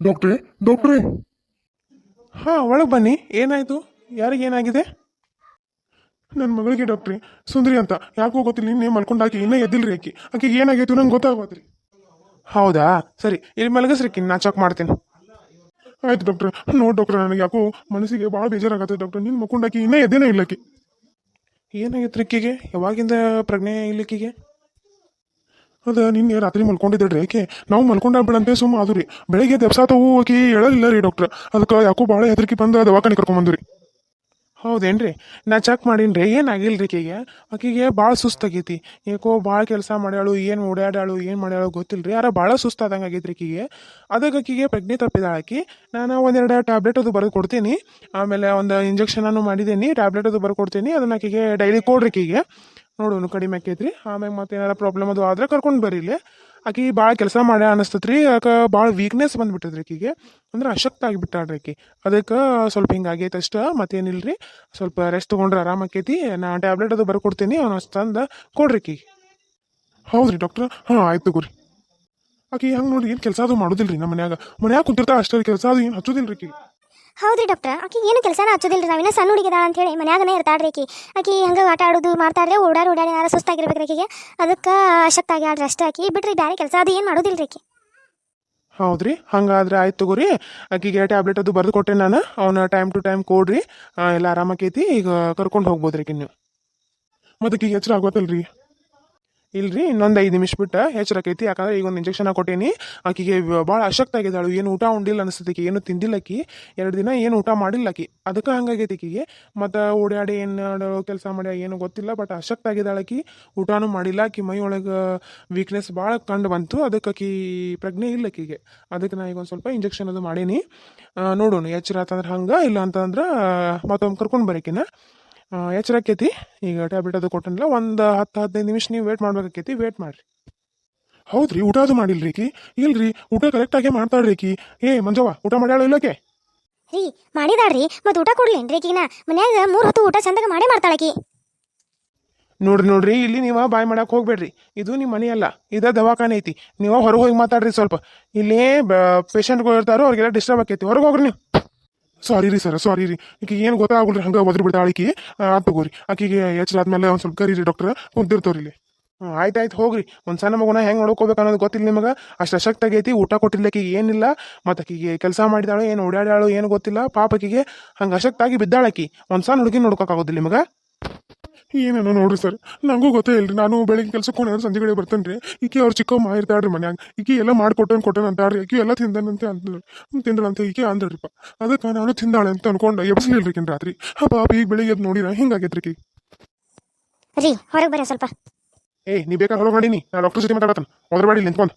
ಡಾಕ್ಟ್ರೇ ಡಾಕ್ಟ್ರೇ. ಹಾಂ, ಒಳಗೆ ಬನ್ನಿ. ಏನಾಯಿತು? ಯಾರಿಗೇನಾಗಿದೆ? ನನ್ನ ಮಗಳಿಗೆ ಡಾಕ್ಟ್ರಿ ಸುಂದ್ರಿ ಅಂತ ಯಾಕೋ ಗೊತ್ತಿಲ್ಲ, ನಿನ್ನೆ ಮಲ್ಕೊಂಡಾಕಿ ಇನ್ನೂ ಎದ್ದಿಲ್ರಿ. ಆಕಿಗೆ ಏನಾಗೈತು ನಂಗೆ ಗೊತ್ತಾಗೋದ್ರಿ. ಹೌದಾ, ಸರಿ, ಇಲ್ಲಿ ಮಲಗಿಸ್ರಿಕ್ಕಿ, ನಾ ಚೆಕ್ ಮಾಡ್ತೀನಿ. ಆಯ್ತು ಡಾಕ್ಟ್ರೆ. ನೋಡಿ ಡಾಕ್ಟ್ರೆ, ನನಗೆ ಯಾಕೋ ಮನಸ್ಸಿಗೆ ಭಾಳ ಬೇಜಾರಾಗತ್ತೆ ಡಾಕ್ಟ್ರೆ. ನಿನ್ನ ಮಲ್ಕೊಂಡಾಕಿ ಇನ್ನೂ ಎದ್ದೇನೇ ಇಲ್ಲಕಿ. ಏನಾಗಿತ್ತು ರಿಕ್ಕಿಗೆ? ಯಾವಾಗಿಂದ ಪ್ರಜ್ಞೆ ಇಲ್ಲಿಕ್ಕಿಗೆ? ಅದ ನಿನ್ನೆ ರಾತ್ರಿ ಮಲ್ಕೊಂಡಿದ್ರಿ ಆಕೆ. ನಾವು ಮಲ್ಕೊಂಡಾಗ್ಬೇಡಂತೆ ಸುಮ್ಮ ಆದ್ರಿ. ಬೆಳಗ್ಗೆ ದೆಬ್ಸಾತವು ಆಕಿ ಹೇಳಲಿಲ್ಲ ರೀ ಡಾಕ್ಟ್ರೆ. ಅದಕ್ಕೆ ಯಾಕೋ ಭಾಳ ಹೆದರಿಕೆ ಬಂದು ದವಾಖಾನೆ ಕರ್ಕೊಂಬಂದ್ರಿ. ಹೌದೇನ್ರಿ? ನಾ ಚೆಕ್ ಮಾಡೀನಿ. ಏನಾಗಿಲ್ಲ ರಿಕ್ಕಿಗೆ. ಆಕಿಗೆ ಭಾಳ ಸುಸ್ತಾಗೈತಿ. ಯಾಕೋ ಭಾಳ ಕೆಲಸ ಮಾಡ್ಯಾಳು, ಏನು ಓಡಾಡ್ಯಾಳು, ಏನು ಮಾಡ್ಯಾಳು ಗೊತ್ತಿಲ್ಲ ರೀ. ಯಾರ ಭಾಳ ಸುಸ್ತಾದಂಗೆ ಆಗೈತಿ ಆಕಿಗೆ. ಅದಕ್ಕೆ ಆಕಿಗೆ ಪ್ರಜ್ಞೆ ತಪ್ಪಿದಾಳ ಆಕಿ. ನಾನು ಒಂದೆರಡು ಟ್ಯಾಬ್ಲೆಟ್ ಅದು ಬರೆದು ಕೊಡ್ತೀನಿ. ಆಮೇಲೆ ಒಂದು ಇಂಜೆಕ್ಷನನ್ನು ಮಾಡಿದ್ದೀನಿ, ಟ್ಯಾಬ್ಲೆಟ್ ಅದು ಬರೆದು ಕೊಡ್ತೀನಿ. ಅದನ್ನ ಆಕಿಗೆ ಡೈಲಿ ಕೊಡ್ರಿ ಆಕಿಗೆ. ನೋಡೋನು ಕಡಿಮೆ ಆಕೈತ್ರಿ. ಆಮ್ಯಾಗ ಮತ್ತೆ ಏನಾರ ಪ್ರಾಬ್ಲಮ್ ಅದು ಆದ್ರೆ ಕರ್ಕೊಂಡು ಬರೀಲಿ. ಆಕಿ ಭಾಳ ಕೆಲಸ ಮಾಡ್ಯಾ ಅನಿಸ್ತತ್ರಿ. ಯಾಕೆ ಭಾಳ ವೀಕ್ನೆಸ್ ಬಂದ್ಬಿಟ್ಟದ್ರಿ ಆಕಿಗೆ. ಅಂದ್ರೆ ಅಶಕ್ತ ಆಗಿಬಿಟ್ಟಾಳ್ರಿ ಆಕಿ. ಅದಕ್ಕೆ ಸ್ವಲ್ಪ ಹಿಂಗಾಗೈತೆ ಅಷ್ಟ, ಮತ್ತೇನಿಲ್ರಿ. ಸ್ವಲ್ಪ ರೆಸ್ಟ್ ತೊಗೊಂಡ್ರೆ ಆರಾಮ ಆಕೈತಿ. ನಾ ಟ್ಯಾಬ್ಲೆಟ್ ಅದು ಬರ್ಕೊಡ್ತೀನಿ, ಅವ್ನು ಅಷ್ಟು ತಂದು ಕೊಡ್ರಿ ಆಕಿಗೆ. ಹೌದ್ರಿ ಡಾಕ್ಟ್ರ? ಹಾಂ ಆಯ್ತು ತಗೋರಿ. ಆಕಿ ಹಂಗೆ ನೋಡಿ ಏನು ಕೆಲಸ ಅದು ಮಾಡೋದಿಲ್ರಿ. ನಮ್ಮ ಮನ್ಯಾಗ ಕುಂತಿರ್ತಾ ಅಷ್ಟೇ, ಕೆಲಸ ಅದು ಏನು ಹಚ್ಚೋದಿಲ್ರಿ ಆಕಿ. ಹೌದ್ರಿ ಡಾಕ್ಟ್ರ, ಆಕಿ ಏನು ಕೆಲಸನ ಹಚ್ಚೋದಿಲ್ರಿ. ನಾವಿನ್ನ ಸಣ್ಣ ಹುಡುಗಿದಾಳ ಅಂತ ಹೇಳಿ ಮನ್ಯಾಗನೇ ಇರ್ತಾಳ್ರಿ ಆಕಿ. ಆಕಿ ಹಂಗೆ ಆಟ ಆಡೋದು ಮಾಡ್ತಾಳ್ರಿ. ಓಡಾಡಿ ಯಾರು ಸುಸ್ತಾಗಿರ್ಬೇಕ್ರಿ ಆಕಿಗೆ. ಅದಕ್ಕೆ ಅಶಕ್ತ ಆಗ್ಯಾಳ್ರಿ ಅಷ್ಟೇ ಆಕಿ. ಬಿಟ್ರಿ ಬೇರೆ ಕೆಲಸ ಅದು ಏನು ಮಾಡೋದಿಲ್ರಿ ಆಕಿ. ಹೌದ್ರಿ, ಹಂಗಾದ್ರೆ ಆಯ್ತು ತಗೋರಿ. ಆಕಿಗೆ ಟ್ಯಾಬ್ಲೆಟ್ ಅದು ಬರೆದು ಕೊಟ್ಟೆ ನಾನು. ಅವನ್ನ ಟೈಮ್ ಟು ಟೈಮ್ ಕೊಡ್ರಿ. ಎಲ್ಲ ಆರಾಮಾಕೈತಿ. ಈಗ ಕರ್ಕೊಂಡು ಹೋಗ್ಬೋದ್ರಿ ಆಕಿನ ನೀವು. ಮತ್ತೆ ಆಕಿಗೆ ಎಚ್ಚರ ಆಗೋತಲ್ರಿ? ಇಲ್ರಿ, ಇನ್ನೊಂದು 5 ನಿಮಿಷ ಬಿಟ್ಟು ಹೆಚ್ಚರಾಕೈತಿ. ಯಾಕಂದ್ರೆ ಈಗ ಒಂದು ಇಂಜೆಕ್ಷನ್ ಕೊಟ್ಟೇನಿ. ಆಕಿಗೆ ಭಾಳ ಅಶಕ್ತ ಆಗಿದ್ದಾಳು. ಏನು ಊಟ ಉಂಡಿಲ್ಲ ಅನಿಸ್ತೈತಿ. ಏನು ತಿಂದಿಲ್ಲ ಆಕಿ. 2 ದಿನ ಏನು ಊಟ ಮಾಡಿಲ್ಲ ಆಕಿ. ಅದಕ್ಕೆ ಹಂಗಾಗೈತಿ ಆಕಿಗೆ. ಮತ್ತು ಓಡಾಡಿ ಏನು ಕೆಲಸ ಮಾಡ್ಯ ಏನು ಗೊತ್ತಿಲ್ಲ. ಬಟ್ ಅಶಕ್ತ ಆಗಿದ್ದಾಳೆ ಆಕಿ. ಊಟನೂ ಮಾಡಿಲ್ಲ. ಆಕಿ ಮೈ ಒಳಗೆ ವೀಕ್ನೆಸ್ ಭಾಳ ಕಂಡು ಬಂತು. ಅದಕ್ಕೆ ಆಕಿ ಪ್ರಜ್ಞೆ ಇಲ್ಲ ಆಕಿಗೆ. ಅದಕ್ಕೆ ನಾ ಈಗ ಒಂದು ಸ್ವಲ್ಪ ಇಂಜೆಕ್ಷನ್ ಅದು ಮಾಡೀನಿ. ನೋಡೋಣ ಎಚ್ಚರ ಆತಂದ್ರೆ ಹಂಗೆ, ಇಲ್ಲ ಅಂತಂದ್ರೆ ಮತ್ತೊಮ್ಮೆ ಕರ್ಕೊಂಡು ಬರೋಕಿನ ಎಚ್ಚರಾಕೈತಿ. ಈಗ ಟ್ಯಾಬ್ಲೆಟ್ ಅದು ಕೊಟ್ಟನಲ್ಲ, ಒಂದು 10-15 ನಿಮಿಷ ನೀವು ವೇಟ್ ಮಾಡ್ಬೇಕಾಕೈತಿ. ವೇಟ್ ಮಾಡಿರಿ. ಹೌದ್ರಿ, ಊಟ ಅದು ಮಾಡಿಲ್ರಿ ಆಕಿ? ಇಲ್ರಿ, ಊಟ ಕರೆಕ್ಟಾಗೆ ಮಾಡ್ತಾಳ್ರಿ ಆಕಿ. ಮಂಜವ್ವ, ಊಟ ಮಾಡ್ಯಾಳ ಇಲ್ಲೋಕೆ? ರೀ ಮಾಡಿದಾಳ್ರಿ, ಮತ್ತೆ ಊಟ ಕೊಡ್ಲೇನ್ರಿ ಆಕಿನ? ಮನ್ಯಾಗ 3 ಹೊತ್ತು ಊಟ ಚಂದಾಗ ಮಾಡೇ ಮಾಡ್ತಾಳಕಿ. ನೋಡ್ರಿ, ಇಲ್ಲಿ ನೀವು ಬಾಯ್ ಮಾಡಕ್ಕೆ ಹೋಗ್ಬೇಡ್ರಿ. ಇದು ನಿಮ್ಮ ಮನೆ ಅಲ್ಲ, ಇದ ದವಾಖಾನೆ ಐತಿ. ನೀವು ಹೊರಗೆ ಹೋಗಿ ಮಾತಾಡ್ರಿ ಸ್ವಲ್ಪ. ಇಲ್ಲಿ ಪೇಷಂಟ್ಗಳು ಇರ್ತಾರೋ ಅವ್ರಿಗೆಲ್ಲ ಡಿಸ್ಟರ್ಬ್ ಆಕೈತಿ. ಹೊರಗೆ ಹೋಗ್ರಿ ನೀವು. ಸಾರಿ ರೀ ಸರ್, ಸಾರಿ ರೀ. ಆಕಿಗೆ ಏನು ಗೊತ್ತಾಗಲ್ರಿ, ಹಂಗೆ ಒದ್ರಿ ಬಿಡ್ತಾಳ ಆಕಿ. ಆತ್ ತಗೋರಿ. ಆಕಿಗೆ ಎಚ್ಚರ ಆದ್ಮೇಲೆ ಒಂದು ಸ್ವಲ್ಪ ಕರೀರಿ ಡಾಕ್ಟ್ರ, ಕುಂತಿರ್ತವ್ರಿ ಇಲ್ಲಿ. ಆಯ್ತಾಯ್ತು ಹೋಗ್ರಿ. ಒಂದು ಸಣ್ಣ ಮಗುನ ಹೆಂಗೆ ನೋಡ್ಕೋಬೇಕು ಅನ್ನೋದು ಗೊತ್ತಿಲ್ಲ ನಿಮಗೆ. ಅಷ್ಟು ಅಶಕ್ತ ಆಗೈತಿ. ಊಟ ಕೊಟ್ಟಿಲ್ಲ ಆಕಿಗೆ, ಏನಿಲ್ಲ. ಮತ್ತು ಆಕಿಗೆ ಕೆಲಸ ಮಾಡಿದಾಳು, ಏನು ಓಡಾಡ್ಯಾಳು ಏನು ಗೊತ್ತಿಲ್ಲ. ಪಾಪ ಆಕಿಗೆ ಹಂಗೆ ಅಶಕ್ತಾಗಿ ಬಿದ್ದಾಳಕಿ. ಒಂದು ಸಣ್ಣ ಹುಡುಗಿ ನೋಡ್ಕೋಕ್ಕಾಗೋದಿಲ್ಲ ನಿಮಗೆ. ಏನೇನೋ ನೋಡ್ರಿ ಸರ್, ನನಗೂ ಗೊತ್ತೇ ಇಲ್ರಿ. ನಾನು ಬೆಳಿಗ್ಗೆ ಕೆಲ್ಸಕ್ಕೆ ಹೋಗಿ ಸಂಜೆ ಕಡೆ ಬರ್ತೇನೆ ರೀ. ಈಕಿ ಅವ್ರ ಚಿಕ್ಕಮ್ಮ ಇರ್ತಾಳ್ರಿ ಮನ್ಯಾಗ. ಈಕಿ ಎಲ್ಲ ಮಾಡ್ಕೊಟ್ಟೇನು ಅಂತಾಳ್ರಿ. ಈಕಿ ಎಲ್ಲ ತಿಂದನಂತೆ ತಿಂದಳಂತೆ ಈಕೆ ಅಂದ್ರಿಪ್ಪ. ಅದಕ್ಕೆ ನಾನು ತಿಂದಾಳೆ ಅಂತ ಅನ್ಕೊಂಡು ಎಬ್ಸ್ಲಿಲ್ರಿ ರಾತ್ರಿ. ಪಾಪ ಈಗ ಬೆಳಿಗ್ಗೆ ಎದ್ದು ನೋಡಿರ ಹಿಂಗಾಗೈತ್ರಿ ಆಕಿ. ರೀ ಹೊರಗೆ ಬರ್ರಿ ಸ್ವಲ್ಪ. ನೀ ಬೇಕಾದ್ರೆ ಹೊರಗೆ ಮಾಡೀನಿ. ನಾ ಡಾಕ್ಟರ್ ಜೊತೆ ಮಾತಾಡತಾನೆ. ಹೊರಬೇಡಿ ನಿಂತ್ಕೊಂಡು.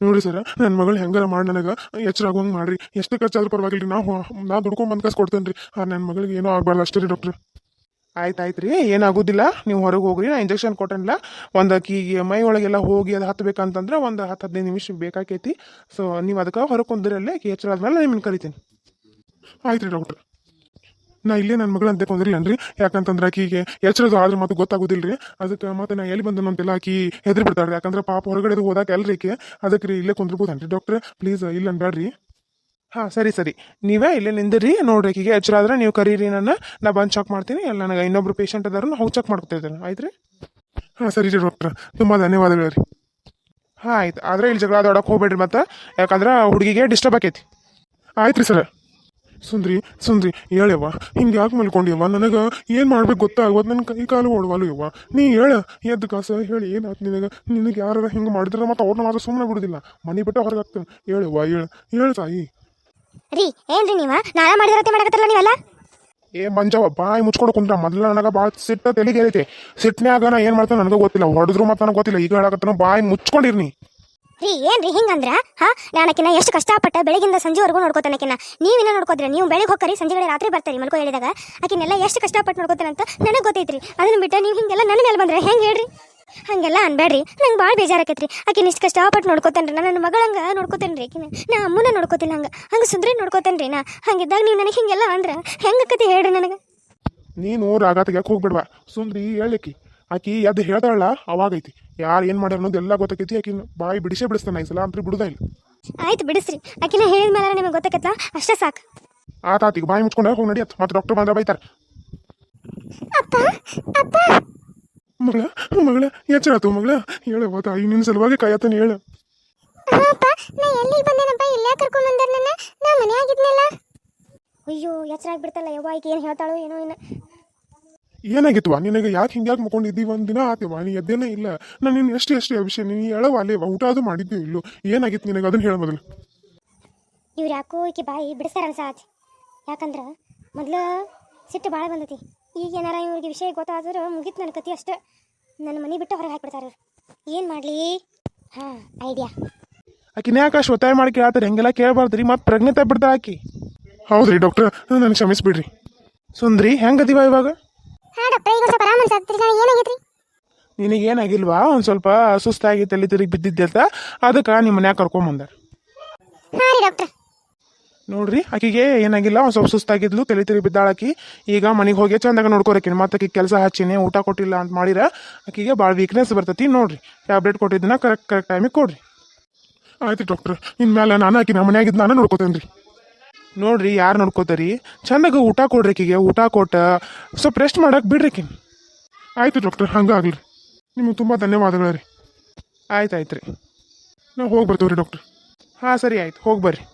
ನೋಡ್ರಿ ಸರ್, ನನ್ನ ಮಗಳು ಹೆಂಗಾರ ಮಾಡಿ ನನಗೆ ಎಚ್ಚರ ಆಗೋಂಗೆ ಮಾಡ್ರಿ. ಎಷ್ಟು ಖರ್ಚಾದ್ರೂ ಪರವಾಗಿಲ್ರಿ. ನಾ ದುಡ್ಕೊಂಡ್ ಬಂದ್ ಕಾಸು ಕೊಡ್ತೇನೆ ರೀ. ನನ್ನ ಮಗಳಿಗೆ ಏನೋ ಆಗ್ಬಾರ್ದು ಅಷ್ಟೇ ರೀ ಡಾಕ್ಟ್ರ್. ಆಯ್ತು ರೀ, ಏನಾಗೋದಿಲ್ಲ. ನೀವು ಹೊರಗೆ ಹೋಗ್ರಿ. ನಾ ಇಂಜೆಕ್ಷನ್ ಕೊಟ್ಟನಿಲ್ಲ. ಒಂದು ಆಕಿಗೆ ಮೈ ಒಳಗೆಲ್ಲ ಹೋಗಿ ಅದು ಹತ್ತಬೇಕಂತಂದ್ರೆ ಒಂದು 10-15 ನಿಮಿಷ ಬೇಕಾಕೈತಿ. ಸೊ ನೀವು ಅದಕ್ಕೆ ಹೊರಗೆ ಕುಂದಿರಲ್ಲೇ ಆಕಿ ಎಚ್ಚರ ಆದ್ಮೇಲೆ ನಿಮ್ಮನ್ನು ಕರಿತೀನಿ. ಆಯ್ತು ರೀ ಡಾಕ್ಟ್ರ್. ನಾ ಇಲ್ಲೇ ನನ್ನ ಮಗಳಂತೆ ಕೊಂದಿರ್ಲನ್ರಿ. ಯಾಕಂತಂದ್ರೆ ಆಕಿಗೆ ಎಚ್ಚರದು ಆದ್ರೆ ಮತ್ತೆ ಗೊತ್ತಾಗೋದಿಲ್ರಿ. ಅದಕ್ಕೆ ಮತ್ತೆ ನಾ ಎಲ್ಲಿ ಬಂದನು ಅಂತೆಲ್ಲ ಆಕಿ ಹೆದರಿ ಬಿಡ್ತಾಳ್ರಿ. ಯಾಕಂದ್ರೆ ಪಾಪ ಹೊರಗಡೆ ಹೋದಾಕ ಎಲ್ರಿ ಆಕಿ. ಅದಕ್ಕೆ ರೀ ಇಲ್ಲೇ ಕುಂದಿರ್ಬೋದನ್ರಿ ಡಾಕ್ಟ್ರೆ? ಪ್ಲೀಸ್ ಇಲ್ಲ ಅನ್ಬೇಡ್ರಿ. ಹಾಂ ಸರಿ, ನೀವೇ ಇಲ್ಲೇ ನಿಂದಿರಿ. ನೋಡ್ರಿ ಆಕಿಗೆ ಎಚ್ಚರ ಆದ್ರೆ ನೀವು ಕರೀರಿ. ನಾ ಬಂದು ಚೆಕ್ ಮಾಡ್ತೀನಿ. ಎಲ್ಲ ನನಗೆ ಇನ್ನೊಬ್ರು ಪೇಷಂಟ್ ಅದಾರು, ನಾವು ಚೆಕ್ ಮಾಡ್ಕೊತಾ ಇದ್ದೇನೆ. ಆಯ್ತು ರೀ? ಹಾಂ ಸರಿ ರೀ ಡಾಕ್ಟ್ರ, ತುಂಬ ಧನ್ಯವಾದಗಳು ರೀ. ಹಾಂ ಆಯ್ತು. ಆದರೆ ಇಲ್ಲಿ ಜಗಳ ಆಡೋಕೆ ಹೋಗ್ಬೇಡ್ರಿ ಮತ್ತೆ. ಯಾಕಂದ್ರೆ ಹುಡುಗಿಗೆ ಡಿಸ್ಟರ್ಬ್ ಆಕೈತಿ. ಆಯ್ತು ರೀ ಸರ್. ಸುಂದ್ರಿ ಹೇಳ್ಯವ್ವ, ಹಿಂಗೆ ಯಾಕೆ ಮಲ್ಕೊಂಡಿಯವ್ವ? ನನಗೆ ಏನು ಮಾಡ್ಬೇಕು ಗೊತ್ತಾಗ್ವತ್ತು. ನನ್ನ ಕೈ ಕಾಲು ಓಡವಾಲು ಯವ್ವ. ನೀ ಹೇಳ ಎದ್ದು ಕಾಸ ಹೇಳಿ ಏನಾಯ್ತು ನಿನಗೆ ಯಾರು ಹಿಂಗೆ ಮಾಡಿದ್ರೆ ಮತ್ತೆ ಅವ್ರನ್ನ ಮಾತ್ರ ಸುಮ್ಮನೆ ಬಿಡುದಿಲ್ಲ. ಮನೆ ಬಿಟ್ಟು ಹೊರಗೆ ಹಾಕ್ತೇನೆ. ಹೇಳವ್ವ, ಹೇಳು ತಾಯಿ. ರೀ ಏನ್ರಿ ನೀವ ನಾನ ಮಾಡಿದ್ರತೆ ಮಾಡಕತ್ತಲ್ಲ ನೀವೆಲ್ಲ? ಮಂಜವ್ವ, ಬಾಯಿ ಮುಚ್ಕೊಂಡು ಕುಂದ್ರ. ಮೊದಲ ನನಗೆ ಭಾಳ ಸಿಟ್ಟ ತೆಲಿಗೇರೈತಿ. ಸಿಟ್ನ್ಯಾಗ ನಾ ಏನು ಮಾಡ್ತಾನೆ ನನಗೆ ಗೊತ್ತಿಲ್ಲ. ಹೊಡೆದ್ರು ಮತ್ತೆ ನನಗೆ ಗೊತ್ತಿಲ್ಲ. ಈಗ ಹೇಳಕತ್ತಾನ, ಬಾಯಿ ಮುಚ್ಕೊಂಡಿರ್ನಿ. ರೀ ಏನ್ರಿ ಹಿಂಗಂದ್ರ? ನಾನಕಿನ ಎಷ್ಟು ಕಷ್ಟಪಟ್ಟ ಬೆಳಗಿಂದ ಸಂಜೆವರೆಗೂ ನೋಡ್ಕೋತಾನಕಿನ. ನೀವಿನ್ನ ನೋಡ್ಕೋದ್ರಿ. ನೀವು ಬೆಳಿಗ್ಗೆ ಹೋಗ್ಕರಿ, ಸಂಜೆಗಡೆ ರಾತ್ರಿ ಬರ್ತಾರಿ ಮಲ್ಕೋ ಹೇಳಿದಾಗ. ಆಕಿನೆಲ್ಲ ಎಷ್ಟು ಕಷ್ಟಪಟ್ಟು ನೋಡ್ಕೋತಾನಂತ ನನಗೆ ಗೊತ್ತೈತ್ರಿ. ಅದನ್ನ ಬಿಟ್ಟು ನೀವು ಹಿಂಗೆಲ್ಲ ನನ್ನ ಮೇಲೆ ಬಂದ್ರೆ ಹೆಂಗೆ ಹೇಳ್ರಿ? ಹಂಗೆಲ್ಲ ಅನ್ಬೇಡ್ರಿ. ನಂಗೆ ಭಾಳ ಬೇಜಾರಾಕೈತ್ರಿ. ಆಕಿನ ಇಷ್ಟು ಕಷ್ಟಪಟ್ಟು ನೋಡ್ಕೋತೇನ್ರಿ. ನನ್ನ ಮಗಳಂಗ ನೋಡ್ಕೋತೇನ್ರಿ ಆಕಿನ. ನಾ ಅಮ್ಮನ ನೋಡ್ಕೋತಿಲ್ಲ. ಹಂಗೆ ಸುಂದ್ರಿ ನೋಡ್ಕೋತೇನ್ರಿ. ನಾ ಹಂಗಿದ್ದಾಗ ನೀವು ನನಗೆ ಹಿಂಗೆಲ್ಲ ಅಂದ್ರೆ ಹೆಂಗಕತಿ ಹೇಳ್ರಿ ನನಗೆ? ನೀನು ರಾಗ ತೆಗಿಯಕ್ಕೆ ಹೋಗ್ಬಿಡ್ವಾ ಸುಂದ್ರಿ. ಹೇಳಕ್ಕಿ ಆಕಿ ಎದ್ದು ಹೇಳ್ತಾಳಲ್ಲ ಅವಾಗೈತಿ. ಯಾರು ಏನು ಮಾಡ್ಯಾರ ಅನ್ನೋದು ಎಲ್ಲ ಗೊತ್ತಾಕೈತಿ. ಆಕಿನ ಬಾಯಿ ಬಿಡಿಸೇ ಬಿಡಿಸ್ತಾನೆ. ಈ ಸಲ ಅಂತೂ ಬಿಡುದ ಇಲ್ಲ. ಆಯ್ತು ಬಿಡಿಸ್ರಿ, ಆಕಿನ ಹೇಳಿದ ಮೇಲೆ ನಿಮಗೆ ಗೊತ್ತಾಕತ್ಲ, ಅಷ್ಟೇ ಸಾಕು. ಆತಾತೀಗ ಬಾಯಿ ಮುಚ್ಕೊಂಡ ಹೋಗಿ ನಡಿಯತ್ ಮತ್ತೆ ಡಾಕ್ಟರ್ ಬಂದ್ರೆ ಬೈತಾರೆ. ಅಪ್ಪ ಅಪ್ಪ ಮಗಳ ಮಗಳ ಎಚ್ಚರಾತು ಮಗಳ, ಹೇಳವ ತಾಯಿ ನಿನ್ನ ಸಲುವಾಗಿ ಕಾಯತಾನೆ ಹೇಳ. ಅಪ್ಪ ನಾ ಎಲ್ಲಿಗೆ ಬಂದೇನಪ್ಪ, ಇಲ್ಲೇ ಕರ್ಕೊಂಡ್ ಬಂದಾರ ನನ್ನ, ನಾ ಮನೆಯಾಗಿದ್ನಲ್ಲ. ಅಯ್ಯೋ ಎಚ್ಚರ ಆಗ್ಬಿಡ್ತಲ್ಲ ಯವ್ವ, ಈಕೆ ಏನು ಹೇಳ್ತಾಳೋ ಏನೋ ಇನ್ನು. ಏನಾಗಿತ್ವಾ ನಿನಗೆ ಯಾಕೆ ಹಿಂಗ್ಯಾಕೆ ಮಕ್ಕೊಂಡಿದ್ದೀವಿ ಒಂದಿನ ಆತೇವ ನೀ ಎದ್ದೇನೇ ಇಲ್ಲ. ನಾನು ನಿನ್ನ ಎಷ್ಟೇ ವಿಷಯ ನೀನು ಹೇಳವ ಅಲ್ಲೇವ, ಊಟ ಅದು ಮಾಡಿದ್ದೀವಿ ಇಲ್ಲೋ, ಏನಾಗಿತ್ತು ನಿನಗೆ ಅದನ್ನ ಹೇಳ ಮೊದಲು. ಇವ್ರು ಯಾಕೋ ಈಕೆ ಬಾಯಿ ಬಿಡಿಸ್ತಾರ ಅನ್ಸಾತ್, ಯಾಕಂದ್ರೆ ಮೊದಲು ಸಿಟ್ಟು ಭಾಳ ಬಂದತಿ. ಈಗ ಏನಾರ ಇವ್ರಿಗೆ ವಿಷಯ ಗೊತ್ತಾದ್ರೆ ಮುಗೀತು ನನ್ನ ಕತಿ ಅಷ್ಟೇ, ನನ್ನ ಮನೆ ಬಿಟ್ಟು ಹೊರಗೆ ಹಾಕ್ಬಿಡ್ತಾರೆ. ಏನು ಮಾಡಲಿ? ಹಾಂ ಐಡಿಯಾ. ಆಕಿನ ಯಾಕೆ ಅಷ್ಟು ಒತ್ತಾಯ ಮಾಡಿ ಕೇಳ್ತಾರೆ, ಹೆಂಗೆಲ್ಲ ಕೇಳಬಾರ್ದ್ರಿ, ಮತ್ತೆ ಪ್ರೆಗ್ನೆಂಟ್ ಆಗ್ಬಿಡ್ತಾ ಆಕಿ. ಹೌದ್ರಿ ಡಾಕ್ಟರ್, ನನಗೆ ಕ್ಷಮಿಸ್ಬಿಡ್ರಿ. ಸುಂದ್ರಿ ಹೆಂಗದಿವ ಇವಾಗ? ಹಾಂ ಡಾಕ್ಟರ್, ಈಗ ಸ್ವಲ್ಪ ಆರಾಮ ಅನ್ಸಾತ್ರಿ. ನಾನು ಏನಾಗೈತ್ರಿ? ನಿನಗೇನಾಗಿಲ್ವಾ? ಒಂದು ಸ್ವಲ್ಪ ಸುಸ್ತಾಗಿ ತಲೆ ತಿರುಗಿ ಬಿದ್ದಿದ್ದೆ ಅಂತ, ಅದಕ್ಕೆ ನಿಮ್ಮ ಮನ್ಯಾಗ ಕರ್ಕೊಂಬಂದಾರ. ಹಾಂ ರೀ ಡಾಕ್ಟರ್. ನೋಡ್ರಿ ಆಕಿಗೆ ಏನಾಗಿಲ್ಲ, ಒಂದು ಸ್ವಲ್ಪ ಸುಸ್ತಾಗಿದ್ಲು, ತಲೆ ತಿರುಗಿ ಬಿದ್ದಾಳಕಿ. ಈಗ ಮನೆಗೆ ಹೋಗಿ ಚಂದಾಗ ನೋಡ್ಕೊರಕಿನಿ, ಮತ್ತೆ ಆಕಿಗೆ ಕೆಲಸ ಹಚ್ಚಿನಿ, ಊಟ ಕೊಟ್ಟಿಲ್ಲ ಅಂತ ಮಾಡಿರ ಆಕಿಗೆ ಭಾಳ ವೀಕ್ನೆಸ್ ಬರ್ತೈತಿ. ನೋಡ್ರಿ ಟ್ಯಾಬ್ಲೆಟ್ ಕೊಟ್ಟಿದ್ದನ್ನ ಕರೆಕ್ಟ್ ಟೈಮಿಗೆ ಕೊಡ್ರಿ. ಆಯ್ತು ಡಾಕ್ಟರ್, ಇನ್ಮೇಲೆ ನಾನು ಆಕಿ ನಮ್ಮ ಮನ್ಯಾಗಿದ್ದು ನಾನು ನೋಡ್ಕೋತೇನೆ ರೀ. ನೋಡ್ರಿ ಯಾರು ನೋಡ್ಕೋತಾರಿ, ಚಂದಾಗ ಊಟ ಕೊಡ್ರಿ ಆಕಿಗೆ, ಊಟ ಕೊಟ್ಟು ಸ್ವಲ್ಪ ರೆಸ್ಟ್ ಮಾಡಕ್ಕೆ ಬಿಡ್ರಿ ಆಕಿನ. ಆಯ್ತು ಡಾಕ್ಟರ್, ಹಂಗಾಗ್ಲಿ. ನಿಮಗೆ ತುಂಬ ಧನ್ಯವಾದಗಳು ರೀ. ಆಯ್ತು ರೀ, ನಾವು ಹೋಗಿ ಬರ್ತೀವಿ ರೀ ಡಾಕ್ಟರ್. ಹಾಂ ಸರಿ ಆಯ್ತು, ಹೋಗಿ ಬರ್ರಿ.